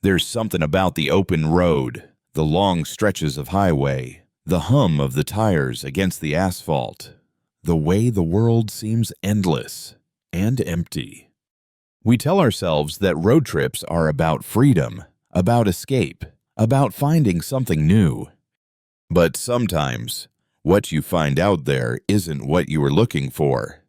There's something about the open road, the long stretches of highway, the hum of the tires against the asphalt, the way the world seems endless and empty. We tell ourselves that road trips are about freedom, about escape, about finding something new. But sometimes, what you find out there isn't what you were looking for.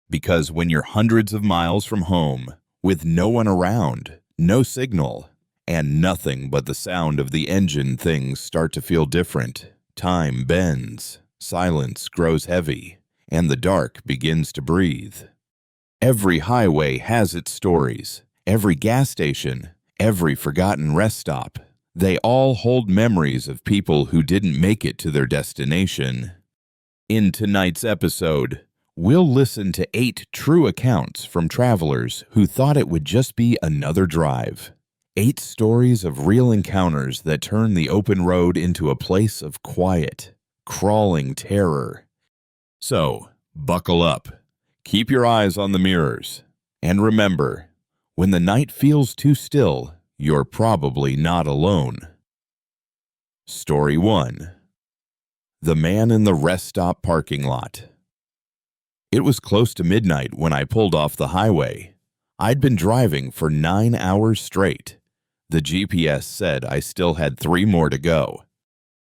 Because when you're hundreds of miles from home, with no one around, no signal, and nothing but the sound of the engine, things start to feel different. Time bends, silence grows heavy, and the dark begins to breathe. Every highway has its stories, every gas station, every forgotten rest stop. They all hold memories of people who didn't make it to their destination. In tonight's episode, we'll listen to 8 true accounts from travelers who thought it would just be another drive. 8 stories of real encounters that turn the open road into a place of quiet, crawling terror. So, buckle up, keep your eyes on the mirrors, and remember, when the night feels too still, you're probably not alone. Story 1. The Man in the Rest Stop Parking Lot. It was close to midnight when I pulled off the highway. I'd been driving for 9 hours straight. The GPS said I still had 3 more to go.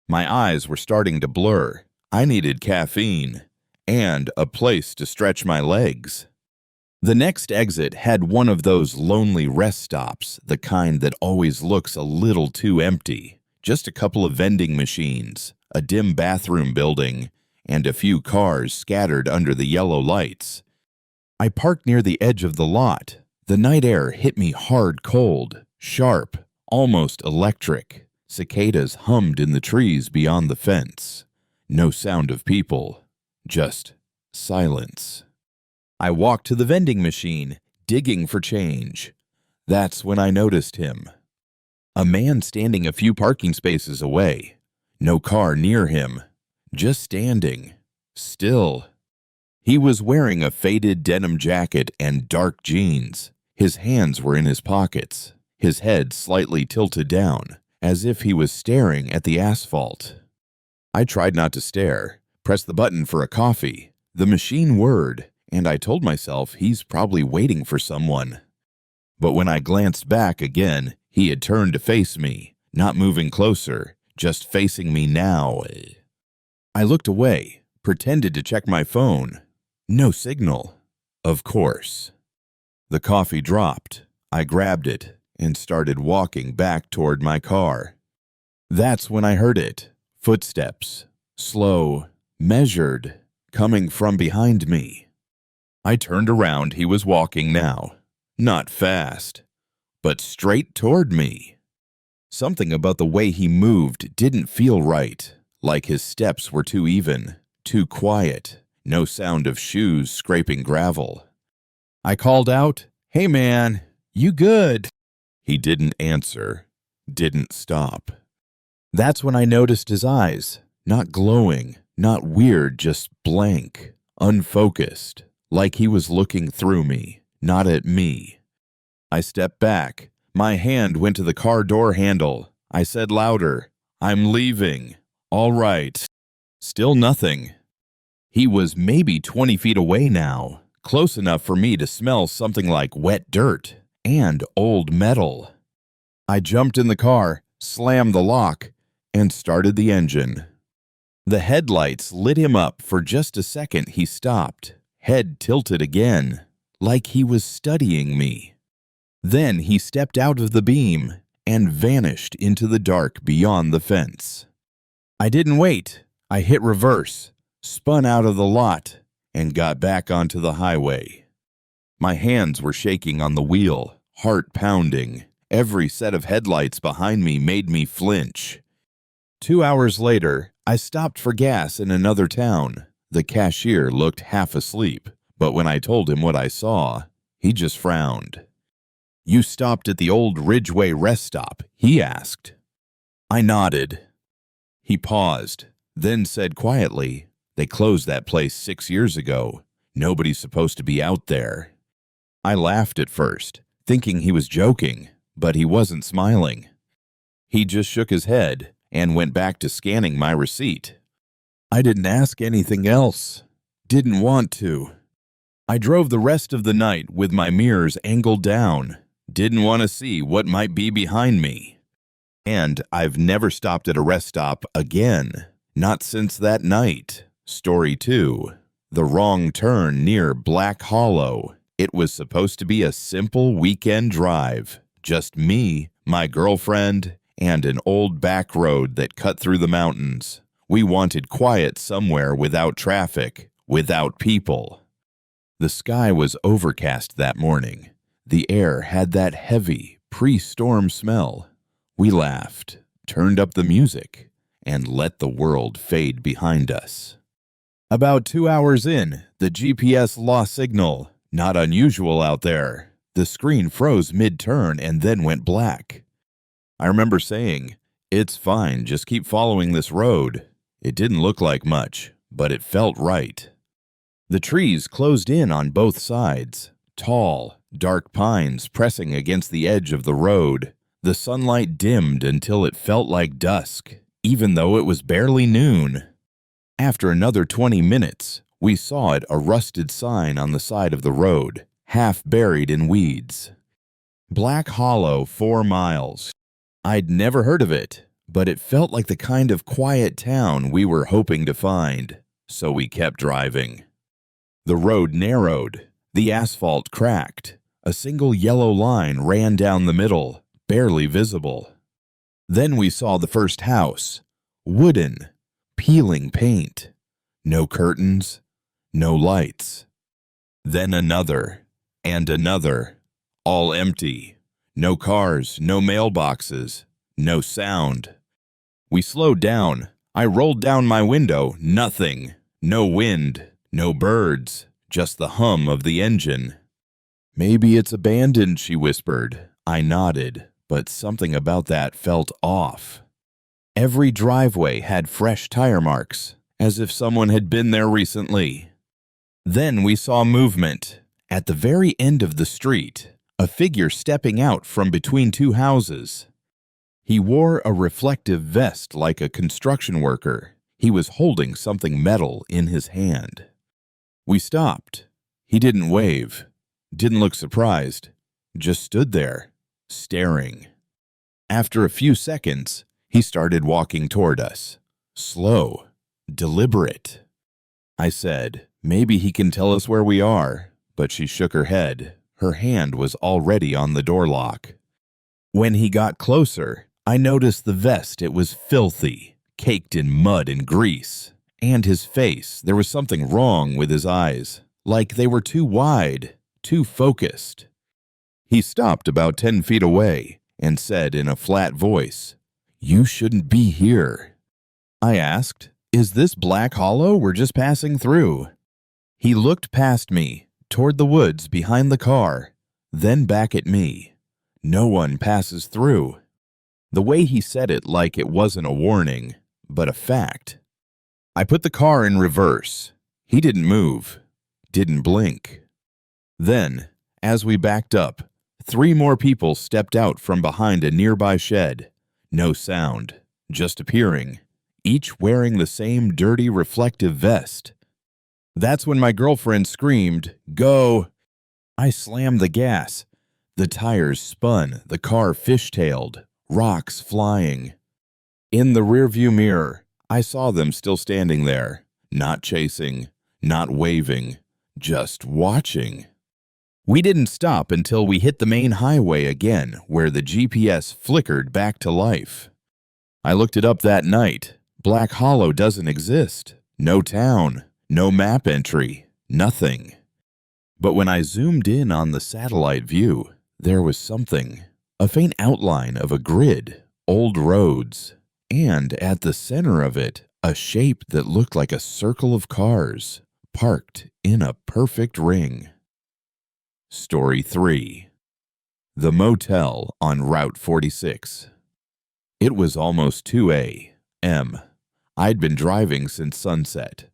My eyes were starting to blur. I needed caffeine and a place to stretch my legs. The next exit had one of those lonely rest stops, the kind that always looks a little too empty. Just a couple of vending machines, a dim bathroom building, and a few cars scattered under the yellow lights. I parked near the edge of the lot. The night air hit me hard cold, sharp, almost electric. Cicadas hummed in the trees beyond the fence. No sound of people, just silence. I walked to the vending machine, digging for change. That's when I noticed him. A man standing a few parking spaces away. No car near him. Just standing. Still. He was wearing a faded denim jacket and dark jeans. His hands were in his pockets, his head slightly tilted down, as if he was staring at the asphalt. I tried not to stare, pressed the button for a coffee. The machine whirred, and I told myself he's probably waiting for someone. But when I glanced back again, he had turned to face me, not moving closer, just facing me now. I looked away, pretended to check my phone. No signal. Of course. The coffee dropped. I grabbed it and started walking back toward my car. That's when I heard it. Footsteps. Slow, measured, coming from behind me. I turned around. He was walking now. Not fast, but straight toward me. Something about the way he moved didn't feel right, like his steps were too even, too quiet, no sound of shoes scraping gravel. I called out, "Hey man, you good?" He didn't answer, didn't stop. That's when I noticed his eyes, not glowing, not weird, just blank, unfocused, like he was looking through me, not at me. I stepped back. My hand went to the car door handle. I said louder, "I'm leaving." "All right." Still nothing. He was maybe 20 feet away now, close enough for me to smell something like wet dirt and old metal. I jumped in the car, slammed the lock, and started the engine. The headlights lit him up. For just a second he stopped, head tilted again, like he was studying me. Then he stepped out of the beam and vanished into the dark beyond the fence. I didn't wait. I hit reverse, spun out of the lot, and got back onto the highway. My hands were shaking on the wheel, heart pounding. Every set of headlights behind me made me flinch. 2 hours later, I stopped for gas in another town. The cashier looked half asleep, but when I told him what I saw, he just frowned. "You stopped at the old Ridgeway rest stop?" he asked. I nodded. He paused, then said quietly, "They closed that place 6 years ago. Nobody's supposed to be out there." I laughed at first, thinking he was joking, but he wasn't smiling. He just shook his head and went back to scanning my receipt. I didn't ask anything else. Didn't want to. I drove the rest of the night with my mirrors angled down. Didn't want to see what might be behind me. And I've never stopped at a rest stop again. Not since that night. Story 2. The wrong turn near Black Hollow. It was supposed to be a simple weekend drive. Just me, my girlfriend, and an old back road that cut through the mountains. We wanted quiet somewhere without traffic, without people. The sky was overcast that morning. The air had that heavy, pre-storm smell. We laughed, turned up the music, and let the world fade behind us. About 2 hours in, the GPS lost signal. Not unusual out there. The screen froze mid-turn and then went black. I remember saying, "It's fine, just keep following this road." It didn't look like much, but it felt right. The trees closed in on both sides, tall, dark pines pressing against the edge of the road. The sunlight dimmed until it felt like dusk, even though it was barely noon. After another 20 minutes, we saw a rusted sign on the side of the road, half buried in weeds. Black Hollow, 4 miles. I'd never heard of it, but it felt like the kind of quiet town we were hoping to find, so we kept driving. The road narrowed, the asphalt cracked, a single yellow line ran down the middle, barely visible. Then we saw the first house, wooden, peeling paint, no curtains, no lights. Then another, and another, all empty, no cars, no mailboxes, no sound. We slowed down. I rolled down my window, nothing, no wind, no birds, just the hum of the engine. "Maybe it's abandoned," she whispered. I nodded, but something about that felt off. Every driveway had fresh tire marks, as if someone had been there recently. Then we saw movement. At the very end of the street, a figure stepping out from between 2 houses. He wore a reflective vest like a construction worker. He was holding something metal in his hand. We stopped. He didn't wave, didn't look surprised, just stood there, staring. After a few seconds, he started walking toward us, slow, deliberate. I said, "Maybe he can tell us where we are," but she shook her head. Her hand was already on the door lock. When he got closer, I noticed the vest. It was filthy, caked in mud and grease. And his face, there was something wrong with his eyes, like they were too wide, too focused. He stopped about 10 feet away and said in a flat voice, "You shouldn't be here." I asked, "Is this Black Hollow we're just passing through?" He looked past me, toward the woods behind the car, then back at me. "No one passes through." The way he said it like it wasn't a warning, but a fact. I put the car in reverse. He didn't move, didn't blink. Then, as we backed up, 3 more people stepped out from behind a nearby shed. No sound, just appearing, each wearing the same dirty reflective vest. That's when my girlfriend screamed, "Go!" I slammed the gas. The tires spun, the car fishtailed, rocks flying. In the rearview mirror, I saw them still standing there, not chasing, not waving, just watching. We didn't stop until we hit the main highway again, where the GPS flickered back to life. I looked it up that night. Black Hollow doesn't exist. No town, no map entry, nothing. But when I zoomed in on the satellite view, there was something, a faint outline of a grid, old roads, and at the center of it, a shape that looked like a circle of cars, parked in a perfect ring. Story 3. The Motel on Route 46. It was almost 2 a.m. I'd been driving since sunset.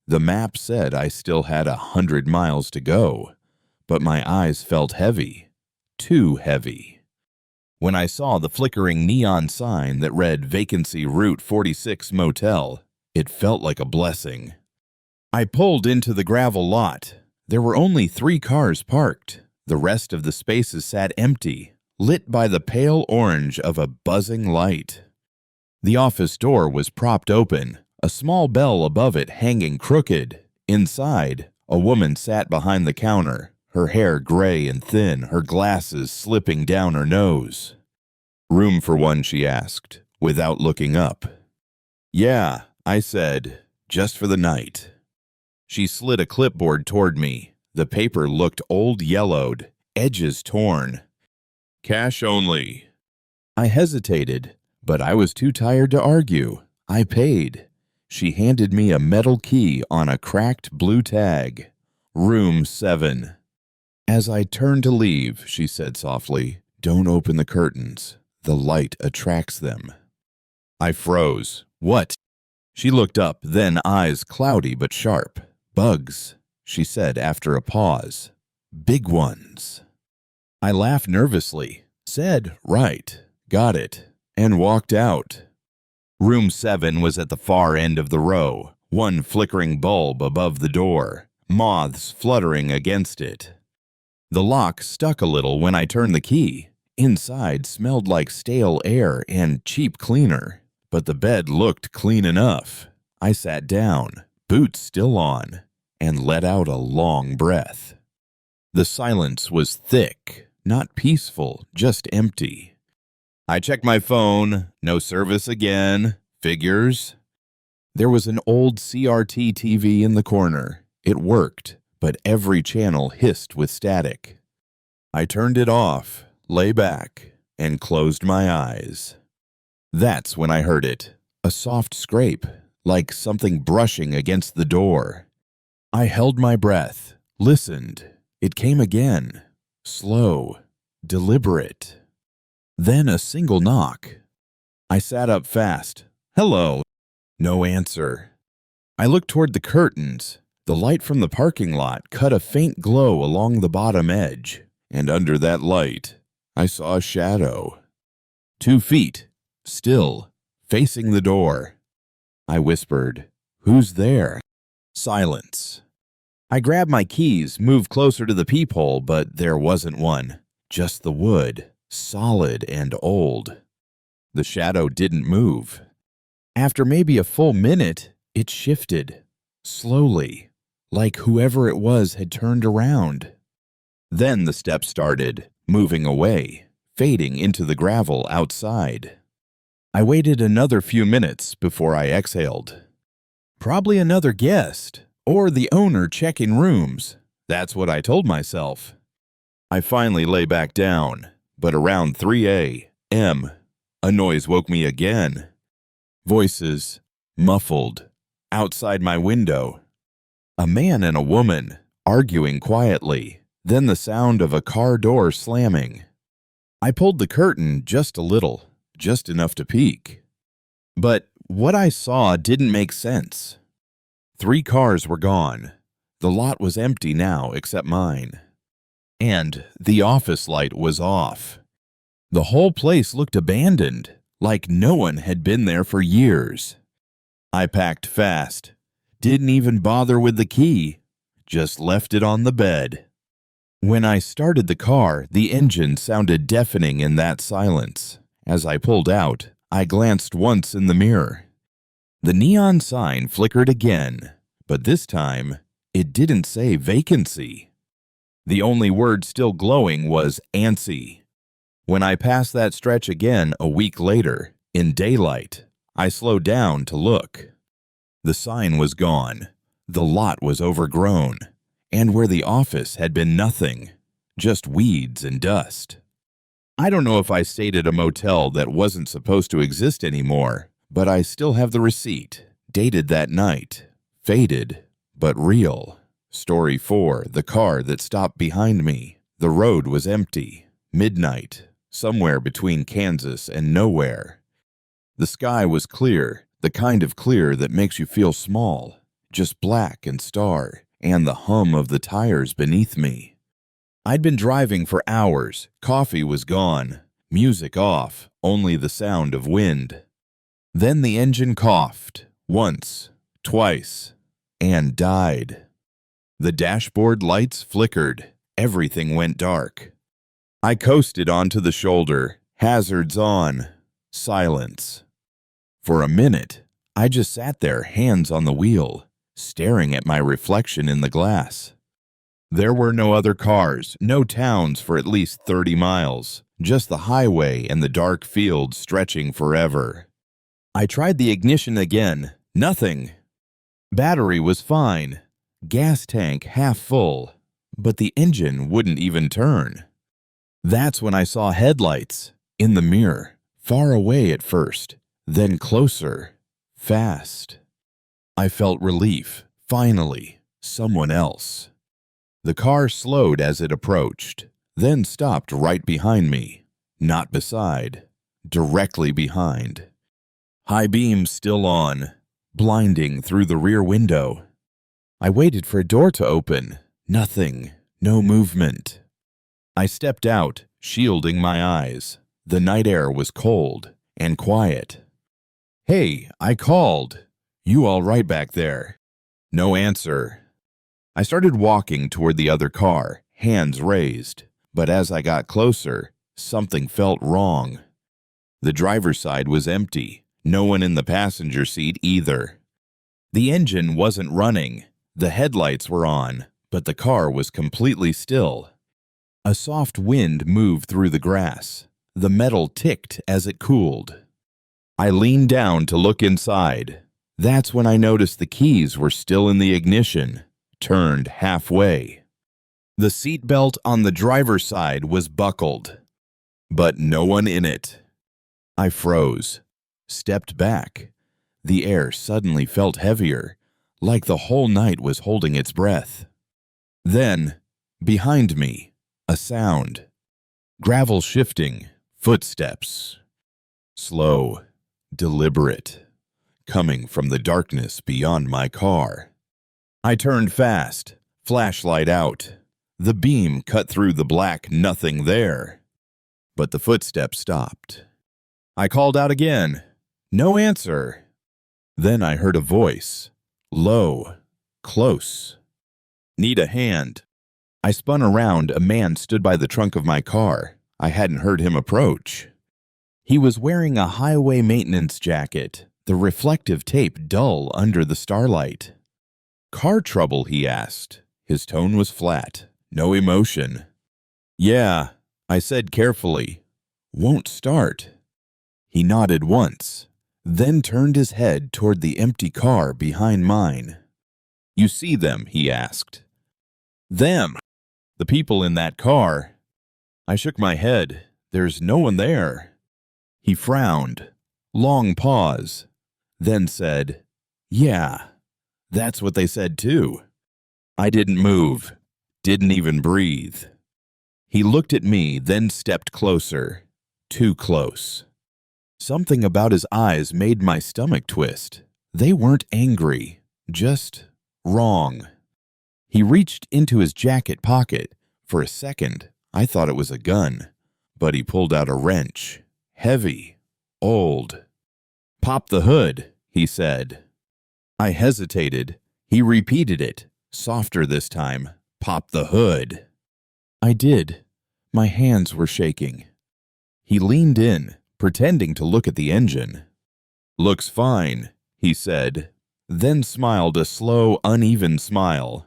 The map said I still had 100 miles to go, but my eyes felt heavy, too heavy. When I saw the flickering neon sign that read Vacancy Route 46 Motel, it felt like a blessing. I pulled into the gravel lot. There were only 3 cars parked. The rest of the spaces sat empty, lit by the pale orange of a buzzing light. The office door was propped open, a small bell above it hanging crooked. Inside, a woman sat behind the counter, her hair gray and thin, her glasses slipping down her nose. "Room for one?" she asked, without looking up. "Yeah," I said, "just for the night." She slid a clipboard toward me. The paper looked old-yellowed, edges torn. "Cash only." I hesitated, but I was too tired to argue. I paid. She handed me a metal key on a cracked blue tag. "Room 7. As I turned to leave, she said softly, "Don't open the curtains. The light attracts them." I froze. "What?" She looked up, then eyes cloudy but sharp. "Bugs," she said after a pause. "Big ones." I laughed nervously, said, "Right, got it," and walked out. Room 7 was at the far end of the row, one flickering bulb above the door, moths fluttering against it. The lock stuck a little when I turned the key. Inside smelled like stale air and cheap cleaner, but the bed looked clean enough. I sat down, boots still on, and let out a long breath. The silence was thick, not peaceful, just empty. I checked my phone. No service again. Figures. There was an old CRT TV in the corner. It worked, but every channel hissed with static. I turned it off, lay back, and closed my eyes. That's when I heard it, a soft scrape, like something brushing against the door. I held my breath, listened. It came again, slow, deliberate. Then a single knock. I sat up fast. "Hello." No answer. I looked toward the curtains. The light from the parking lot cut a faint glow along the bottom edge, and under that light, I saw a shadow. 2 feet, still, facing the door. I whispered, "Who's there?" Silence. I grabbed my keys, moved closer to the peephole, but there wasn't one. Just the wood, solid and old. The shadow didn't move. After maybe a full minute, it shifted, slowly, like whoever it was had turned around. Then the steps started, moving away, fading into the gravel outside. I waited another few minutes before I exhaled. Probably another guest, or the owner checking rooms. That's what I told myself. I finally lay back down, but around 3 a.m., a noise woke me again. Voices, muffled, outside my window. A man and a woman, arguing quietly, then the sound of a car door slamming. I pulled the curtain just a little, just enough to peek. But what I saw didn't make sense. 3 cars were gone. The lot was empty now except mine. And the office light was off. The whole place looked abandoned, like no one had been there for years. I packed fast. Didn't even bother with the key. Just left it on the bed. When I started the car, the engine sounded deafening in that silence. As I pulled out, I glanced once in the mirror. The neon sign flickered again, but this time, it didn't say vacancy. The only word still glowing was antsy. When I passed that stretch again a week later, in daylight, I slowed down to look. The sign was gone. The lot was overgrown. And where the office had been nothing, just weeds and dust. I don't know if I stayed at a motel that wasn't supposed to exist anymore, but I still have the receipt, dated that night, faded, but real. Story 4, the car that stopped behind me. The road was empty. Midnight, somewhere between Kansas and nowhere. The sky was clear, the kind of clear that makes you feel small, just black and star, and the hum of the tires beneath me. I'd been driving for hours, coffee was gone, Music off, only the sound of wind. Then the engine coughed, once, twice, and died. The dashboard lights flickered. Everything went dark. I coasted onto the shoulder, hazards on, silence. For a minute, I just sat there, hands on the wheel, staring at my reflection in the glass. There were no other cars, no towns for at least 30 miles, just the highway and the dark fields stretching forever. I tried the ignition again. Nothing. Battery was fine. Gas tank half full, but the engine wouldn't even turn. That's when I saw headlights in the mirror, far away at first, then closer, fast. I felt relief. Finally, someone else. The car slowed as it approached, then stopped right behind me. Not beside, directly behind. High beams still on, blinding through the rear window. I waited for a door to open. Nothing, no movement. I stepped out, shielding my eyes. The night air was cold and quiet. "Hey, I called. You all right back there?" No answer. I started walking toward the other car, hands raised. But as I got closer, something felt wrong. The driver's side was empty. No one in the passenger seat either. The engine wasn't running. The headlights were on, but the car was completely still. A soft wind moved through the grass. The metal ticked as it cooled. I leaned down to look inside. That's when I noticed the keys were still in the ignition, turned halfway. The seatbelt on the driver's side was buckled, but no one in it. I froze, stepped back. The air suddenly felt heavier, like the whole night was holding its breath. Then, behind me, a sound. Gravel shifting, footsteps. Slow, deliberate, coming from the darkness beyond my car. I turned fast, flashlight out. The beam cut through the black nothing there. But the footsteps stopped. I called out again. No answer. Then I heard a voice. Low, close. "Need a hand." I spun around. A man stood by the trunk of my car. I hadn't heard him approach. He was wearing a highway maintenance jacket, the reflective tape dull under the starlight. "Car trouble?" he asked. His tone was flat, no emotion. "Yeah," I said carefully. "Won't start." He nodded once, then turned his head toward the empty car behind mine. "You see them?" he asked. "Them? The people in that car?" I shook my head. "There's no one there." He frowned. Long pause. Then said, "Yeah, that's what they said too." I didn't move. Didn't even breathe. He looked at me, then stepped closer. Too close. Something about his eyes made my stomach twist. They weren't angry, just wrong. He reached into his jacket pocket. For a second, I thought it was a gun, but he pulled out a wrench. Heavy, old. "Pop the hood," he said. I hesitated. He repeated it, softer this time. "Pop the hood." I did. My hands were shaking. He leaned in, pretending to look at the engine. "Looks fine," he said, then smiled a slow, uneven smile.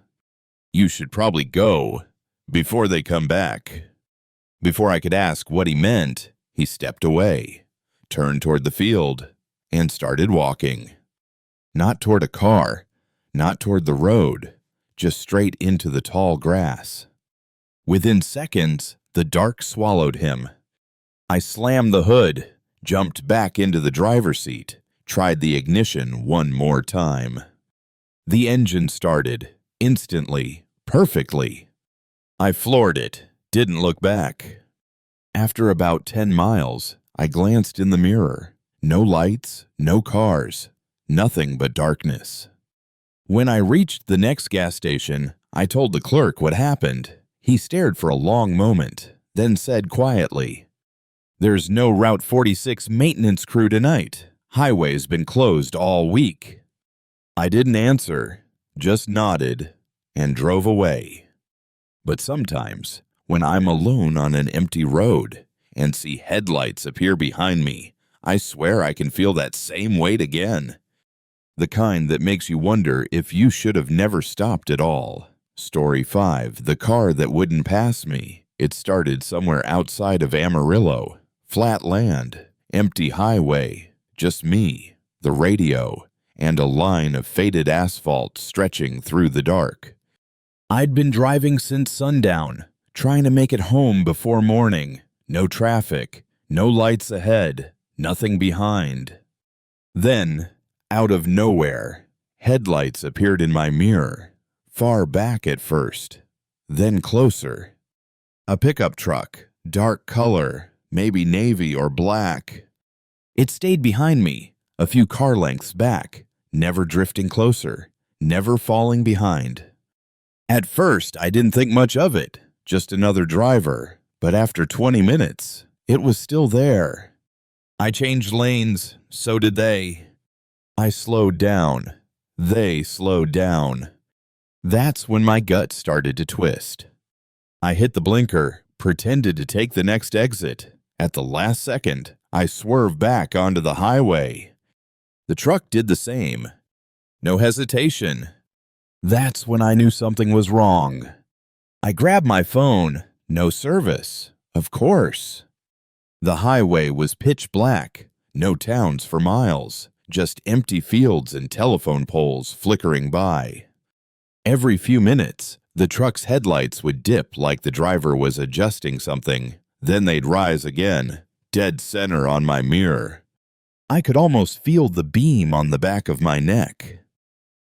"You should probably go, before they come back." Before I could ask what he meant, he stepped away, turned toward the field, and started walking. Not toward a car, not toward the road, just straight into the tall grass. Within seconds, the dark swallowed him. I slammed the hood, jumped back into the driver's seat, tried the ignition one more time. The engine started, instantly, perfectly. I floored it, didn't look back. After about 10 miles, I glanced in the mirror. No lights, no cars, nothing but darkness. When I reached the next gas station, I told the clerk what happened. He stared for a long moment, then said quietly, There's no Route 46 maintenance crew tonight. Highway's been closed all week. I didn't answer, just nodded, and drove away. But sometimes, when I'm alone on an empty road and see headlights appear behind me, I swear I can feel that same weight again. The kind that makes you wonder if you should have never stopped at all. Story 5, the car that wouldn't pass me. It started somewhere outside of Amarillo. Flat land, empty highway, just me, the radio, and a line of faded asphalt stretching through the dark. I'd been driving since sundown, trying to make it home before morning. No traffic, no lights ahead, nothing behind. Then, out of nowhere, headlights appeared in my mirror, far back at first, then closer. A pickup truck, dark color, maybe navy or black. It stayed behind me, a few car lengths back, never drifting closer, never falling behind. At first, I didn't think much of it, just another driver, but after 20 minutes, it was still there. I changed lanes, so did they. I slowed down. They slowed down. That's when my gut started to twist. I hit the blinker, pretended to take the next exit. At the last second, I swerved back onto the highway. The truck did the same. No hesitation. That's when I knew something was wrong. I grabbed my phone. No service. Of course. The highway was pitch black. No towns for miles. Just empty fields and telephone poles flickering by. Every few minutes, the truck's headlights would dip like the driver was adjusting something. Then they'd rise again, dead center on my mirror. I could almost feel the beam on the back of my neck.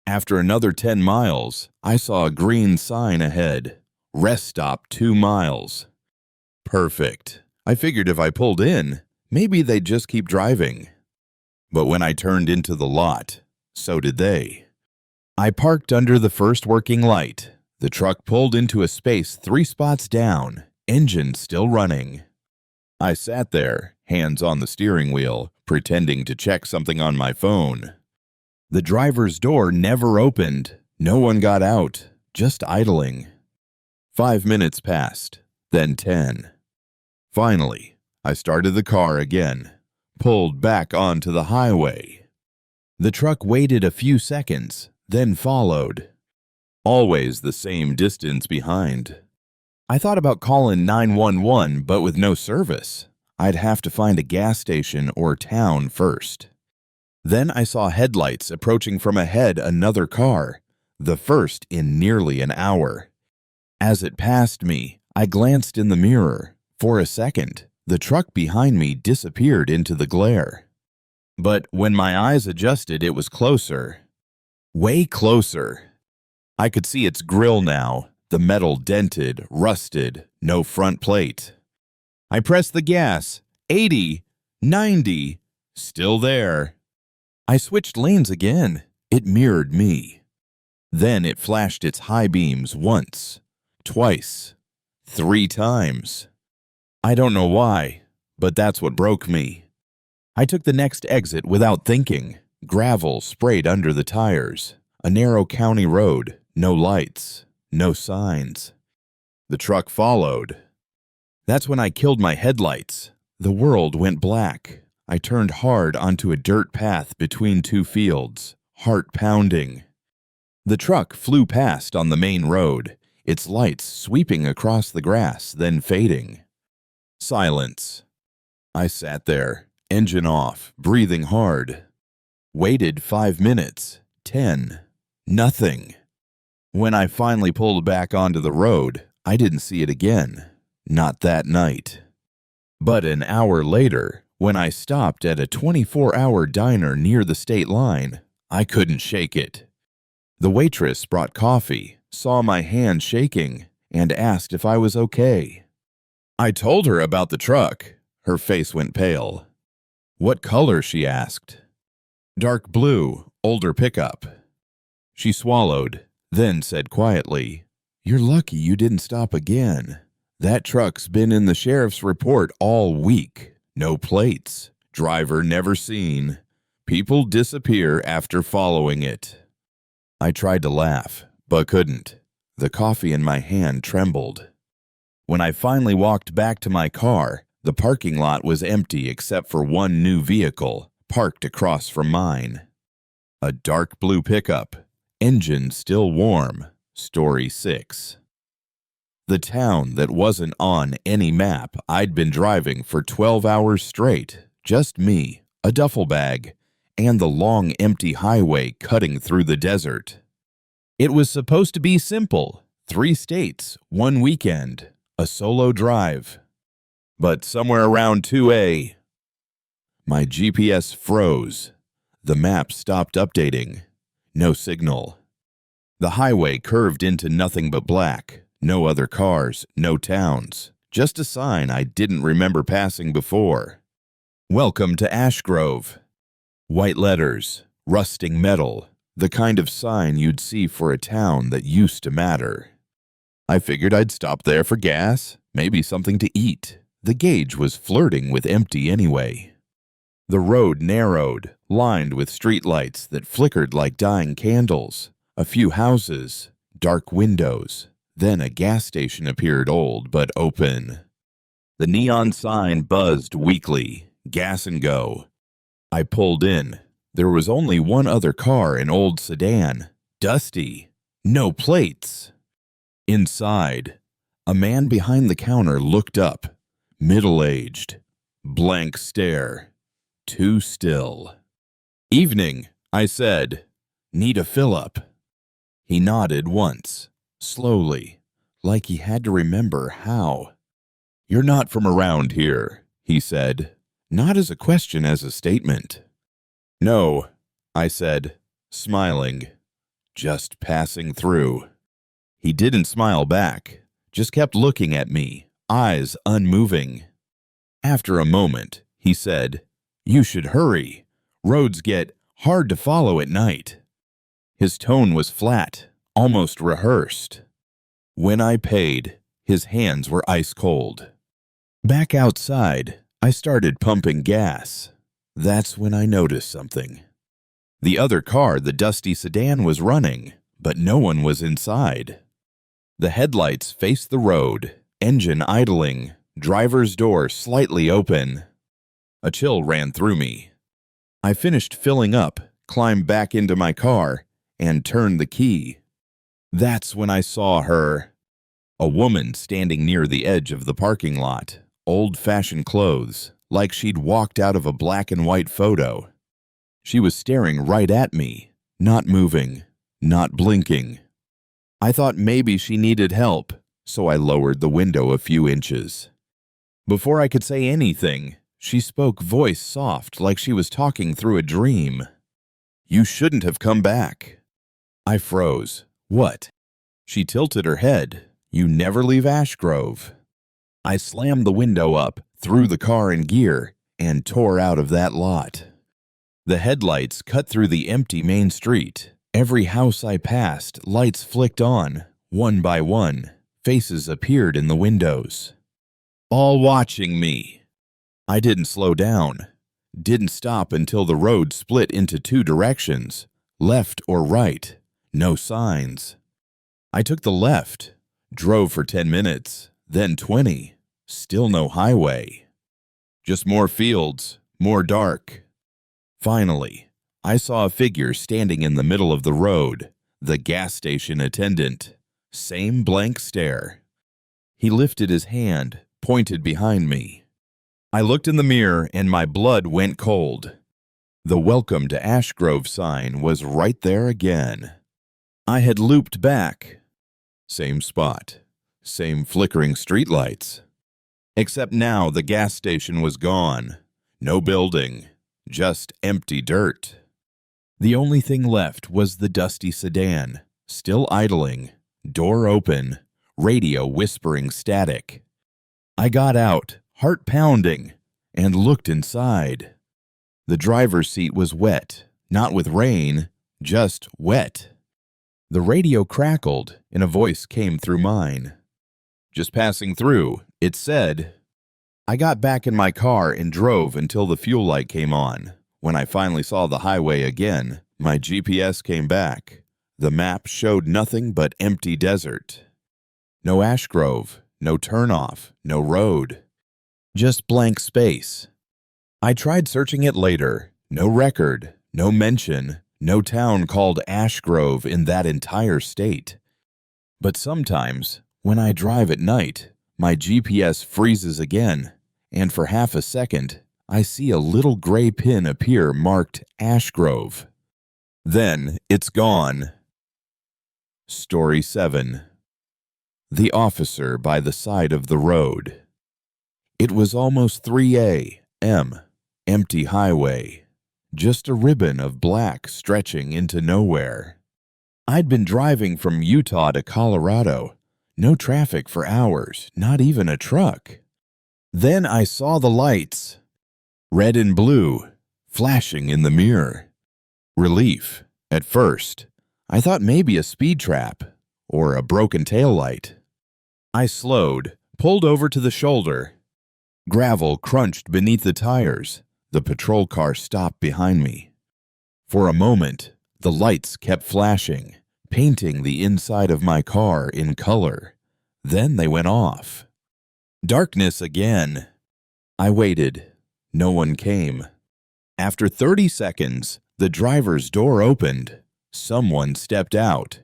After another 10 miles, I saw a green sign ahead. Rest stop 2 miles. Perfect. I figured if I pulled in, maybe they'd just keep driving. But when I turned into the lot, so did they. I parked under the first working light. The truck pulled into a space 3 spots down, engine still running. I sat there, hands on the steering wheel, pretending to check something on my phone. The driver's door never opened. No one got out, just idling. 5 minutes passed, then 10. Finally, I started the car again, pulled back onto the highway. The truck waited a few seconds, then followed. Always the same distance behind. I thought about calling 911, but with no service, I'd have to find a gas station or town first. Then I saw headlights approaching from ahead another car, the first in nearly an hour. As it passed me, I glanced in the mirror. For a second, the truck behind me disappeared into the glare. But when my eyes adjusted, it was closer. Way closer. I could see its grille now, the metal dented, rusted, no front plate. I pressed the gas. 80, 90, still there. I switched lanes again. It mirrored me. Then it flashed its high beams once, twice, 3 times. I don't know why, but that's what broke me. I took the next exit without thinking. Gravel sprayed under the tires. A narrow county road, no lights, no signs. The truck followed. That's when I killed my headlights. The world went black. I turned hard onto a dirt path between 2 fields, heart pounding. The truck flew past on the main road, its lights sweeping across the grass, then fading. Silence. I sat there, engine off, breathing hard. Waited 5 minutes, 10. Nothing. When I finally pulled back onto the road, I didn't see it again. Not that night. But an hour later, when I stopped at a 24-hour diner near the state line, I couldn't shake it. The waitress brought coffee, saw my hand shaking, and asked if I was okay. I told her about the truck. Her face went pale. What color, she asked. Dark blue, older pickup. She swallowed, then said quietly, "You're lucky you didn't stop again. That truck's been in the sheriff's report all week. No plates. Driver never seen. People disappear after following it. I tried to laugh, but couldn't. The coffee in my hand trembled. When I finally walked back to my car, the parking lot was empty except for one new vehicle, parked across from mine. A dark blue pickup, engine still warm, story 6. The town that wasn't on any map I'd been driving for 12 hours straight, just me, a duffel bag, and the long empty highway cutting through the desert. It was supposed to be simple, 3 states, 1 weekend, a solo drive. But somewhere around 2A, my GPS froze. The map stopped updating. No signal. The highway curved into nothing but black. No other cars, no towns. Just a sign I didn't remember passing before. Welcome to Ash Grove. White letters, rusting metal, the kind of sign you'd see for a town that used to matter. I figured I'd stop there for gas, maybe something to eat. The gauge was flirting with empty anyway. The road narrowed, lined with streetlights that flickered like dying candles. A few houses, dark windows. Then a gas station appeared, old but open. The neon sign buzzed weakly, gas and go. I pulled in. There was only one other car, an old sedan, dusty, no plates. Inside, a man behind the counter looked up, middle-aged, blank stare, too still. "Evening," I said. "Need a fill-up?" He nodded once. Slowly, like he had to remember how. "You're not from around here," he said, not as a question as a statement. "No," I said, smiling, "just passing through." He didn't smile back, just kept looking at me, eyes unmoving. After a moment, he said, "You should hurry. Roads get hard to follow at night." His tone was flat, almost rehearsed. When I paid, his hands were ice cold. Back outside, I started pumping gas. That's when I noticed something. The other car, the dusty sedan, was running, but no one was inside. The headlights faced the road, engine idling, driver's door slightly open. A chill ran through me. I finished filling up, climbed back into my car, and turned the key. That's when I saw her. A woman standing near the edge of the parking lot, old-fashioned clothes, like she'd walked out of a black and white photo. She was staring right at me, not moving, not blinking. I thought maybe she needed help, so I lowered the window a few inches. Before I could say anything, she spoke, voice soft like she was talking through a dream. "You shouldn't have come back." I froze. "What?" She tilted her head. "You never leave Ash Grove." I slammed the window up, threw the car in gear, and tore out of that lot. The headlights cut through the empty main street. Every house I passed, lights flicked on. One by one, faces appeared in the windows. All watching me. I didn't slow down. Didn't stop until the road split into 2 directions, left or right. No signs. I took the left, drove for 10 minutes, then 20. Still no highway. Just more fields, more dark. Finally, I saw a figure standing in the middle of the road, the gas station attendant. Same blank stare. He lifted his hand, pointed behind me. I looked in the mirror and my blood went cold. The "Welcome to Ash Grove" sign was right there again. I had looped back. Same spot, same flickering streetlights. Except now the gas station was gone. No building, just empty dirt. The only thing left was the dusty sedan, still idling, door open, radio whispering static. I got out, heart pounding, and looked inside. The driver's seat was wet, not with rain, just wet. The radio crackled, and a voice came through mine. "Just passing through," it said. I got back in my car and drove until the fuel light came on. When I finally saw the highway again, my GPS came back. The map showed nothing but empty desert. No ash grove, no turnoff, no road. Just blank space. I tried searching it later. No record, no mention, no town called Ash Grove in that entire state. But sometimes, when I drive at night, my GPS freezes again, and for half a second, I see a little gray pin appear marked Ash Grove. Then it's gone. Story 7. The Officer by the Side of the Road. It was almost 3 a.m. Empty highway. Just a ribbon of black stretching into nowhere. I'd been driving from Utah to Colorado. No traffic for hours, not even a truck. Then I saw the lights. Red and blue, flashing in the mirror. Relief, at first. I thought maybe a speed trap, or a broken taillight. I slowed, pulled over to the shoulder. Gravel crunched beneath the tires. The patrol car stopped behind me. For a moment, the lights kept flashing, painting the inside of my car in color. Then they went off. Darkness again. I waited. No one came. After 30 seconds, the driver's door opened. Someone stepped out.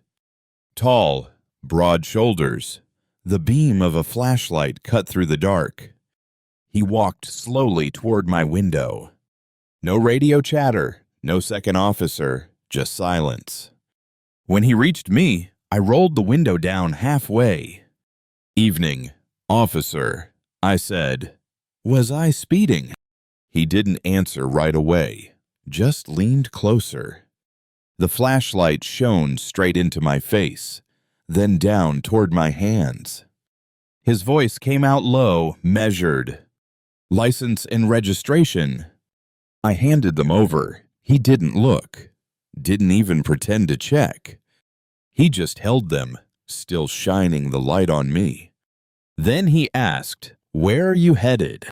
Tall, broad shoulders. The beam of a flashlight cut through the dark. He walked slowly toward my window. No radio chatter, no second officer, just silence. When he reached me, I rolled the window down halfway. "Evening, officer," I said. Was I speeding? He didn't answer right away, just leaned closer. The flashlight shone straight into my face, then down toward my hands. His voice came out low, measured. "License and registration." I handed them over. He didn't look. Didn't even pretend to check. He just held them, still shining the light on me. Then he asked, "Where are you headed?"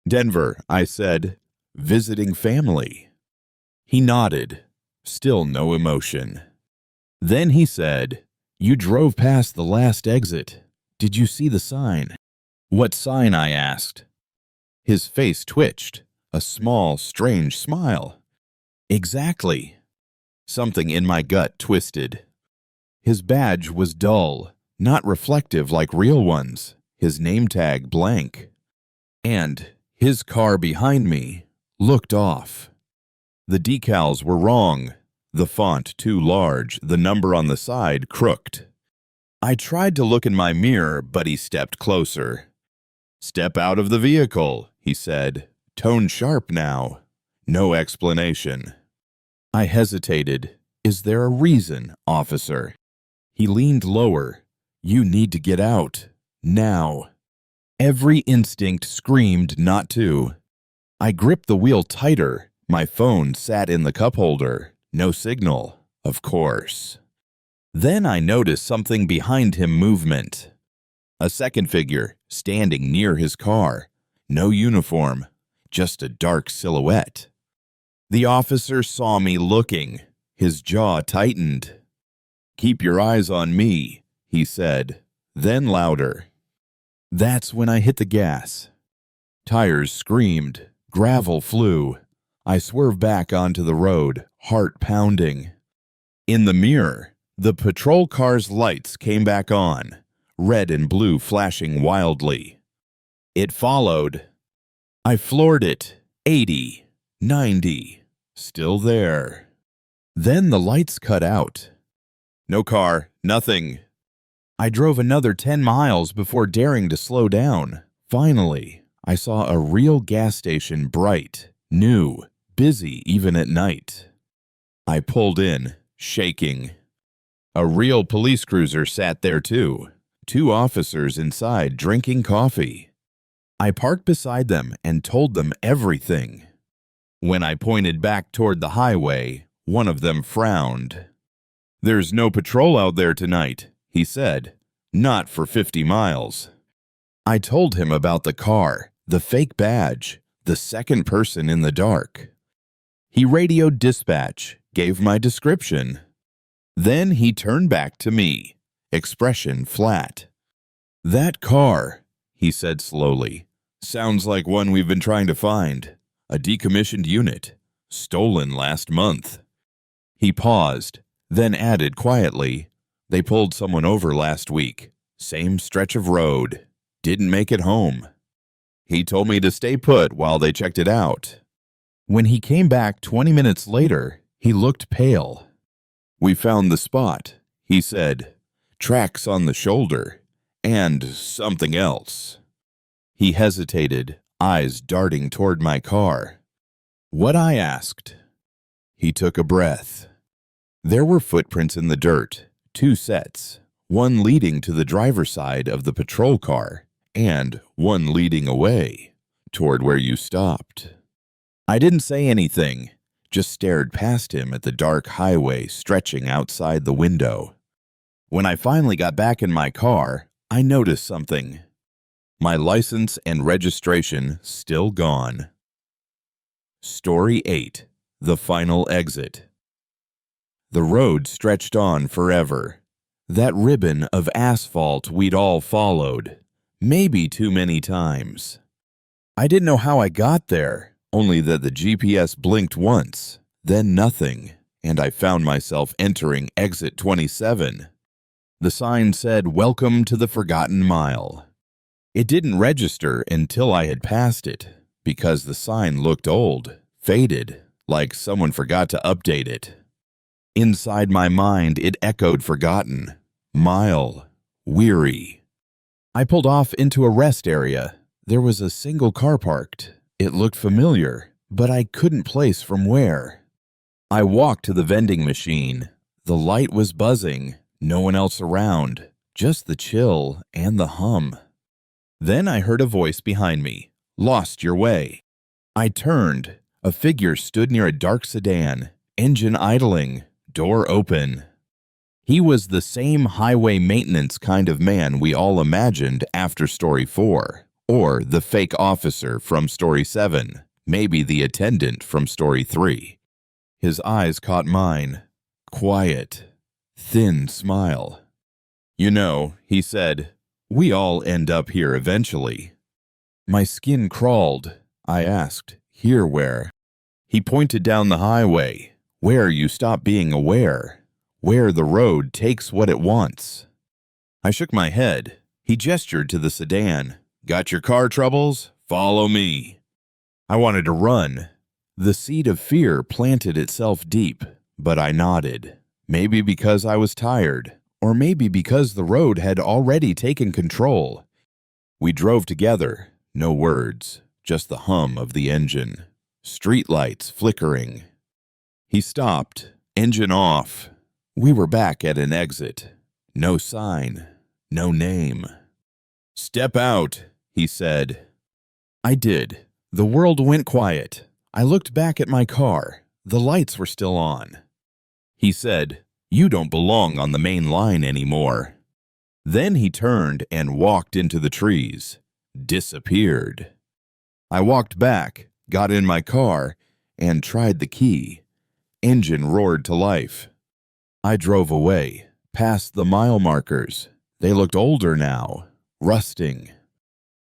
"Denver," I said. "Visiting family." He nodded. Still no emotion. Then he said, "You drove past the last exit. Did you see the sign?" "What sign?" I asked. His face twitched, a small, strange smile. "Exactly." Something in my gut twisted. His badge was dull, not reflective like real ones, his name tag blank. And his car behind me looked off. The decals were wrong, the font too large, the number on the side crooked. I tried to look in my mirror, but he stepped closer. "Step out of the vehicle," he said, tone sharp now. No explanation. I hesitated. "Is there a reason, officer?" He leaned lower. "You need to get out. Now." Every instinct screamed not to. I gripped the wheel tighter. My phone sat in the cup holder. No signal, of course. Then I noticed something behind him movement. A second figure, standing near his car. No uniform, just a dark silhouette. The officer saw me looking. His jaw tightened. "Keep your eyes on me," he said, then louder. That's when I hit the gas. Tires screamed. Gravel flew. I swerved back onto the road, heart pounding. In the mirror, the patrol car's lights came back on, red and blue flashing wildly. It followed. I floored it. 80, 90, still there. Then the lights cut out. No car, nothing. I drove another 10 miles before daring to slow down. Finally, I saw a real gas station, bright, new, busy even at night. I pulled in, shaking. A real police cruiser sat there too. 2 officers inside drinking coffee. I parked beside them and told them everything. When I pointed back toward the highway, one of them frowned. "There's no patrol out there tonight," he said. "Not for 50 miles. I told him about the car, the fake badge, the second person in the dark. He radioed dispatch, gave my description. Then he turned back to me, expression flat. "That car," he said slowly, "sounds like one we've been trying to find. A decommissioned unit, stolen last month." He paused, then added quietly, "They pulled someone over last week. Same stretch of road. Didn't make it home." He told me to stay put while they checked it out. When he came back 20 minutes later, he looked pale. "We found the spot," he said. "Tracks on the shoulder. And something else." He hesitated, eyes darting toward my car. "What?" I asked. He took a breath. There were footprints in the dirt, 2 sets, one leading to the driver's side of the patrol car, and one leading away, toward where you stopped. I didn't say anything, just stared past him at the dark highway stretching outside the window. When I finally got back in my car, I noticed something. My license and registration still gone. Story 8. The Final Exit. The road stretched on forever. That ribbon of asphalt we'd all followed. Maybe too many times. I didn't know how I got there, only that the GPS blinked once, then nothing, and I found myself entering exit 27. The sign said, "Welcome to the Forgotten Mile." It didn't register until I had passed it, because the sign looked old, faded, like someone forgot to update it. Inside my mind, it echoed forgotten, mile, weary. I pulled off into a rest area. There was a single car parked. It looked familiar, but I couldn't place from where. I walked to the vending machine. The light was buzzing, no one else around, just the chill and the hum. Then I heard a voice behind me, "Lost your way." I turned. A figure stood near a dark sedan, engine idling, door open. He was the same highway maintenance kind of man we all imagined after Story 4, or the fake officer from Story 7, maybe the attendant from Story 3. His eyes caught mine. Quiet, thin smile. "You know," he said, "we all end up here eventually." My skin crawled. I asked, "Here where?" He pointed down the highway, where you stop being aware, where the road takes what it wants. I shook my head. He gestured to the sedan. "Got your car troubles? Follow me." I wanted to run. The seed of fear planted itself deep, but I nodded. Maybe because I was tired, or maybe because the road had already taken control. We drove together, no words, just the hum of the engine. Streetlights flickering. He stopped, engine off. We were back at an exit. No sign, no name. "Step out," he said. I did. The world went quiet. I looked back at my car. The lights were still on. He said, "You don't belong on the main line anymore." Then he turned and walked into the trees. Disappeared. I walked back, got in my car, and tried the key. Engine roared to life. I drove away, past the mile markers. They looked older now, rusting.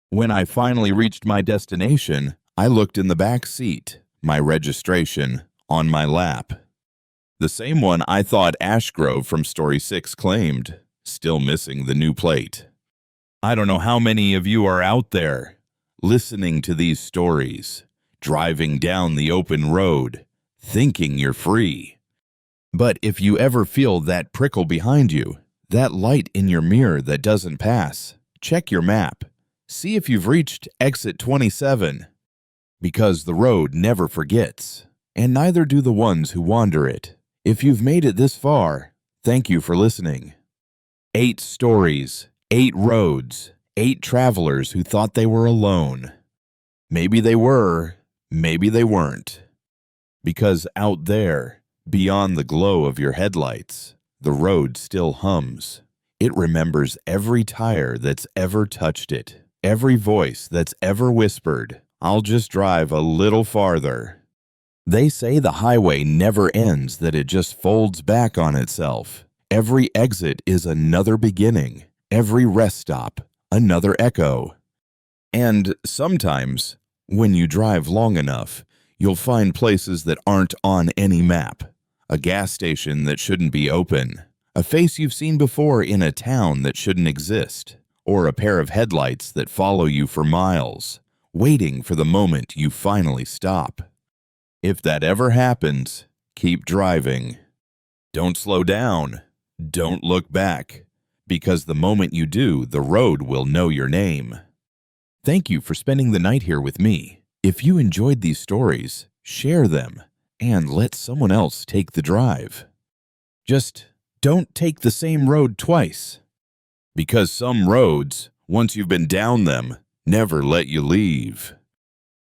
When I finally reached my destination, I looked in the back seat, my registration on my lap. The same one I thought Ashgrove from Story 6 claimed, still missing the new plate. I don't know how many of you are out there, listening to these stories, driving down the open road, thinking you're free. But if you ever feel that prickle behind you, that light in your mirror that doesn't pass, check your map. See if you've reached exit 27. Because the road never forgets, and neither do the ones who wander it. If you've made it this far, thank you for listening. 8 stories, 8 roads, 8 travelers who thought they were alone. Maybe they were, maybe they weren't. Because out there, beyond the glow of your headlights, the road still hums. It remembers every tire that's ever touched it. every voice that's ever whispered, "I'll just drive a little farther." They say the highway never ends, that it just folds back on itself. Every exit is another beginning, every rest stop, another echo. And sometimes, when you drive long enough, you'll find places that aren't on any map. A gas station that shouldn't be open, a face you've seen before in a town that shouldn't exist, or a pair of headlights that follow you for miles, waiting for the moment you finally stop. If that ever happens, keep driving. Don't slow down. Don't look back, because the moment you do, the road will know your name. Thank you for spending the night here with me. If you enjoyed these stories, share them and let someone else take the drive. Just don't take the same road twice, because some roads, once you've been down them, never let you leave.